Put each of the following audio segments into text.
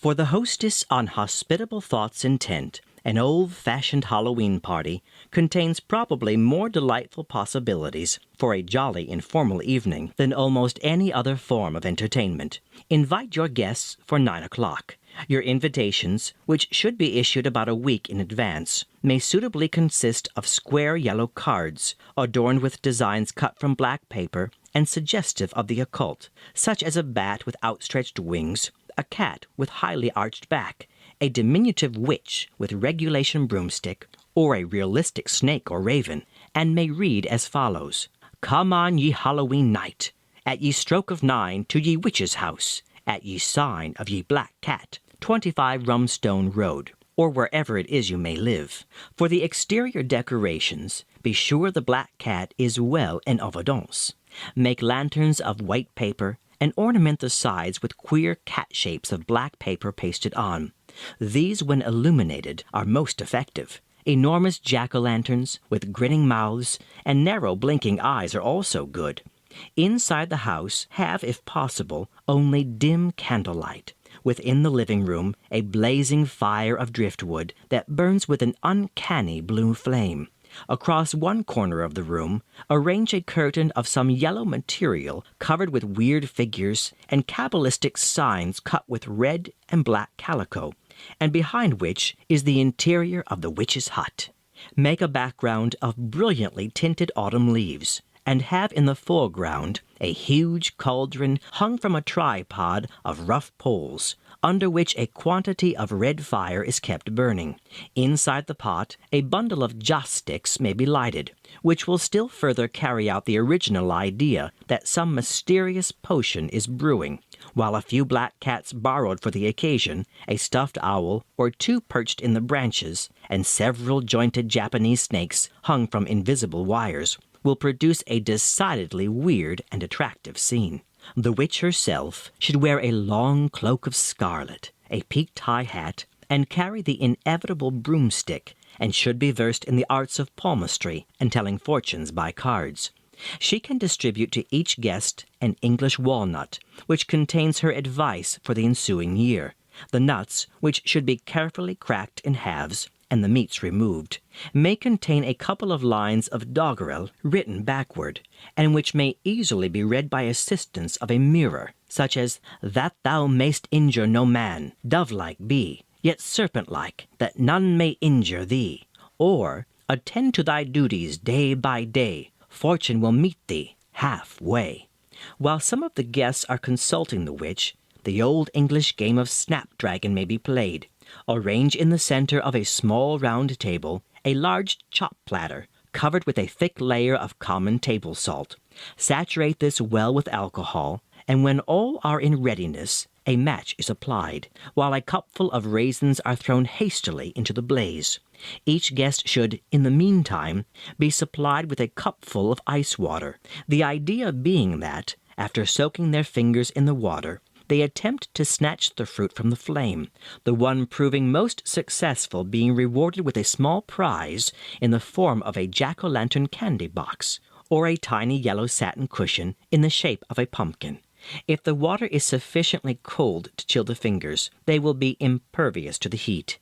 For the hostess on hospitable thoughts intent, an old-fashioned Halloween party contains probably more delightful possibilities for a jolly informal evening than almost any other form of entertainment. Invite your guests for 9 o'clock. Your invitations, which should be issued about a week in advance, may suitably consist of square yellow cards adorned with designs cut from black paper and suggestive of the occult, such as a bat with outstretched wings, a cat with highly arched back, a diminutive witch with regulation broomstick, or a realistic snake or raven, and may read as follows: "Come on ye Halloween night, at ye stroke of 9 to ye witch's house, at ye sign of ye black cat, 25 Rumstone Road," or wherever it is you may live. For the exterior decorations, be sure the black cat is well en evidence. Make lanterns of white paper and ornament the sides with queer cat shapes of black paper pasted on. These, when illuminated, are most effective. Enormous jack-o'-lanterns with grinning mouths and narrow blinking eyes are also good. Inside the house, have, if possible, only dim candlelight. Within the living room, a blazing fire of driftwood that burns with an uncanny blue flame. Across one corner of the room, arrange a curtain of some yellow material covered with weird figures and cabalistic signs cut with red and black calico, and behind which is the interior of the witch's hut. Make a background of brilliantly tinted autumn leaves, and have in the foreground a huge cauldron hung from a tripod of rough poles, under which a quantity of red fire is kept burning. Inside the pot, a bundle of joss sticks may be lighted, which will still further carry out the original idea that some mysterious potion is brewing, while a few black cats borrowed for the occasion, a stuffed owl or 2 perched in the branches, and several jointed Japanese snakes hung from invisible wires, will produce a decidedly weird and attractive scene. The witch herself should wear a long cloak of scarlet, a peaked high hat, and carry the inevitable broomstick, and should be versed in the arts of palmistry and telling fortunes by cards. She can distribute to each guest an English walnut, which contains her advice for the ensuing year. The nuts, which should be carefully cracked in halves, and the meats removed, may contain a couple of lines of doggerel written backward, and which may easily be read by assistance of a mirror, such as, "That thou mayst injure no man, dove-like be, yet serpent-like, that none may injure thee," or, "Attend to thy duties day by day, fortune will meet thee half-way." While some of the guests are consulting the witch, the old English game of snapdragon may be played. Arrange in the center of a small round table a large chop platter covered with a thick layer of common table salt. Saturate this well with alcohol, and when all are in readiness, a match is applied, while a cupful of raisins are thrown hastily into the blaze. Each guest should, in the meantime, be supplied with a cupful of ice water, the idea being that, after soaking their fingers in the water, they attempt to snatch the fruit from the flame, the one proving most successful being rewarded with a small prize in the form of a jack-o'-lantern candy box, or a tiny yellow satin cushion in the shape of a pumpkin. If the water is sufficiently cold to chill the fingers, they will be impervious to the heat.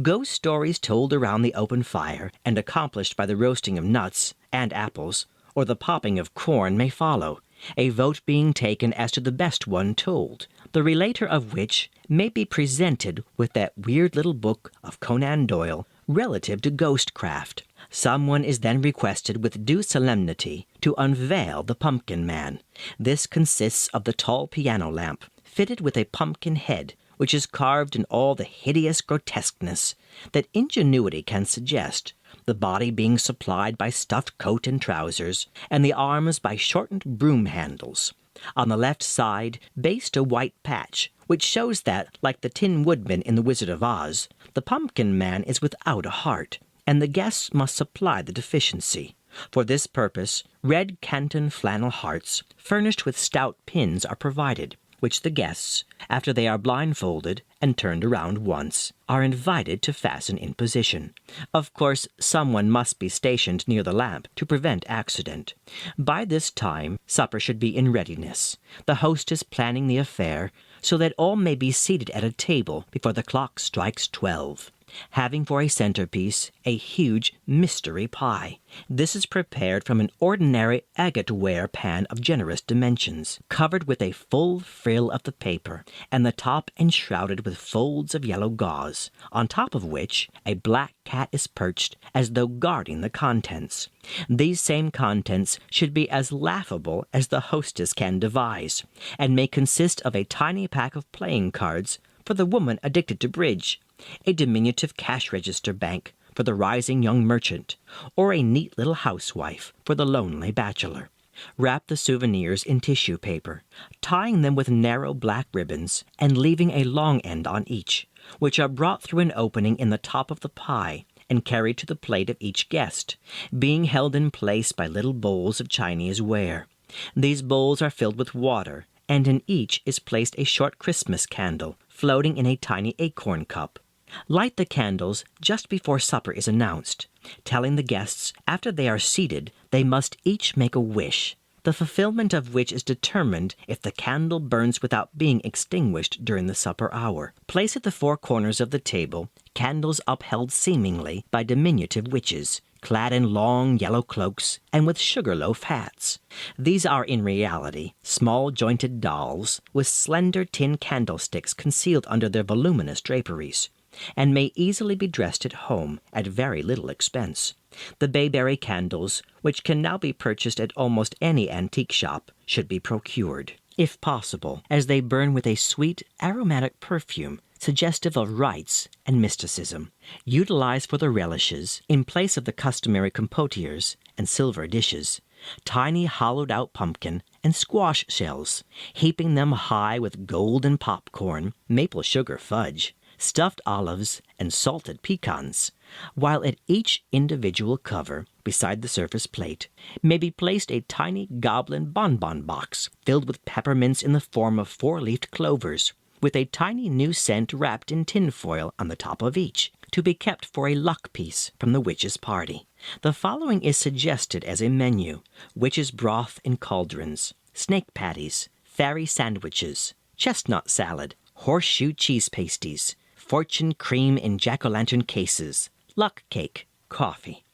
Ghost stories told around the open fire and accomplished by the roasting of nuts and apples, or the popping of corn, may follow, a vote being taken as to the best one told, the relator of which may be presented with that weird little book of Conan Doyle relative to ghostcraft. Someone is then requested with due solemnity to unveil the pumpkin man. This consists of the tall piano lamp, fitted with a pumpkin head, which is carved in all the hideous grotesqueness that ingenuity can suggest, the body being supplied by stuffed coat and trousers, and the arms by shortened broom handles. On the left side, baste a white patch, which shows that, like the Tin Woodman in The Wizard of Oz, the pumpkin man is without a heart, and the guests must supply the deficiency. For this purpose, red Canton flannel hearts, furnished with stout pins, are provided, which the guests, after they are blindfolded and turned around once, are invited to fasten in position. Of course, someone must be stationed near the lamp to prevent accident. By this time, supper should be in readiness, the hostess planning the affair, so that all may be seated at a table before the clock strikes 12. Having for a centerpiece a huge mystery pie. This is prepared from an ordinary agate-ware pan of generous dimensions, covered with a full frill of the paper, and the top enshrouded with folds of yellow gauze, on top of which a black cat is perched as though guarding the contents. These same contents should be as laughable as the hostess can devise, and may consist of a tiny pack of playing cards for the woman addicted to bridge, a diminutive cash register bank for the rising young merchant, or a neat little housewife for the lonely bachelor. Wrap the souvenirs in tissue paper, tying them with narrow black ribbons and leaving a long end on each, which are brought through an opening in the top of the pie and carried to the plate of each guest, being held in place by little bowls of Chinese ware. These bowls are filled with water, and in each is placed a short Christmas candle, floating in a tiny acorn cup. Light the candles just before supper is announced, telling the guests after they are seated they must each make a wish, the fulfillment of which is determined if the candle burns without being extinguished during the supper hour. Place at the four corners of the table candles upheld seemingly by diminutive witches, clad in long yellow cloaks and with sugar-loaf hats. These are in reality small jointed dolls with slender tin candlesticks concealed under their voluminous draperies, and may easily be dressed at home at very little expense. The bayberry candles, which can now be purchased at almost any antique shop, should be procured, if possible, as they burn with a sweet, aromatic perfume suggestive of rites and mysticism. Utilize for the relishes, in place of the customary compotiers and silver dishes, tiny hollowed-out pumpkin and squash shells, heaping them high with golden popcorn, maple sugar fudge, stuffed olives, and salted pecans, while at each individual cover, beside the surface plate, may be placed a tiny goblin bonbon box filled with peppermints in the form of four-leafed clovers, with a tiny new scent wrapped in tinfoil on the top of each, to be kept for a luck piece from the witches' party. The following is suggested as a menu: witches' broth in cauldrons, snake patties, fairy sandwiches, chestnut salad, horseshoe cheese pasties, fortune cream in jack-o'-lantern cases, luck cake, coffee.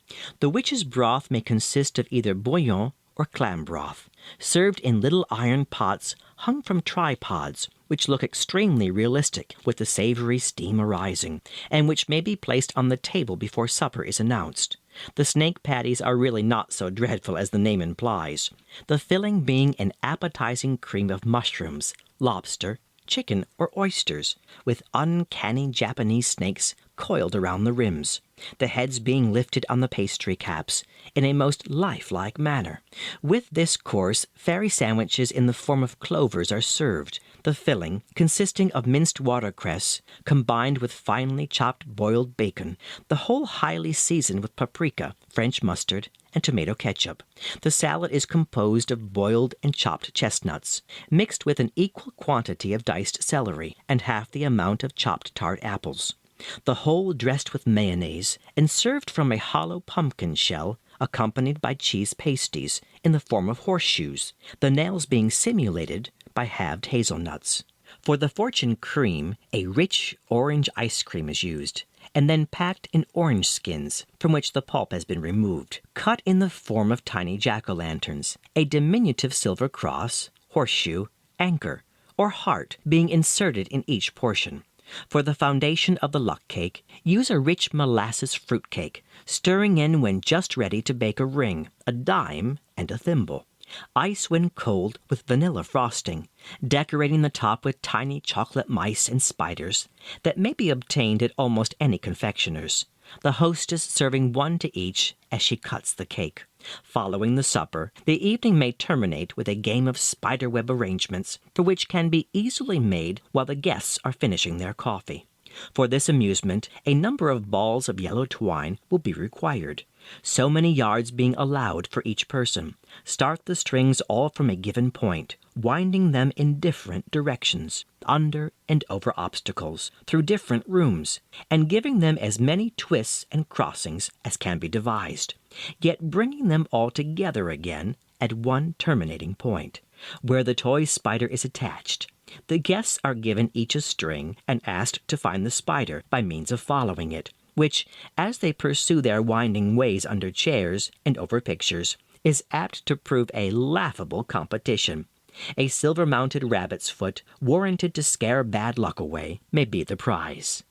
The witch's broth may consist of either bouillon or clam broth, served in little iron pots hung from tripods, which look extremely realistic with the savory steam arising, and which may be placed on the table before supper is announced. The snake patties are really not so dreadful as the name implies, the filling being an appetizing cream of mushrooms, lobster, chicken, or oysters, with uncanny Japanese snakes coiled around the rims, the heads being lifted on the pastry caps in a most lifelike manner. With this course, fairy sandwiches in the form of clovers are served, the filling consisting of minced watercress combined with finely chopped boiled bacon, the whole highly seasoned with paprika, French mustard, and tomato ketchup. The salad is composed of boiled and chopped chestnuts, mixed with an equal quantity of diced celery and half the amount of chopped tart apples. The whole dressed with mayonnaise and served from a hollow pumpkin shell, accompanied by cheese pasties in the form of horseshoes, the nails being simulated by halved hazelnuts. For the fortune cream, a rich orange ice cream is used, and then packed in orange skins from which the pulp has been removed, cut in the form of tiny jack-o'-lanterns, a diminutive silver cross, horseshoe, anchor, or heart being inserted in each portion. For the foundation of the luck cake, use a rich molasses fruit cake, stirring in when just ready to bake a ring, a dime, and a thimble. Ice when cold with vanilla frosting, decorating the top with tiny chocolate mice and spiders that may be obtained at almost any confectioner's, the hostess serving one to each as she cuts the cake. Following the supper, the evening may terminate with a game of spiderweb arrangements, for which can be easily made while the guests are finishing their coffee. For this amusement, a number of balls of yellow twine will be required, so many yards being allowed for each person. Start the strings all from a given point, winding them in different directions, under and over obstacles, through different rooms, and giving them as many twists and crossings as can be devised, yet bringing them all together again at one terminating point, where the toy spider is attached, The guests are given each a string and asked to find the spider by means of following it, which, as they pursue their winding ways under chairs and over pictures, is apt to prove a laughable competition. A silver-mounted rabbit's foot, warranted to scare bad luck away, may be the prize.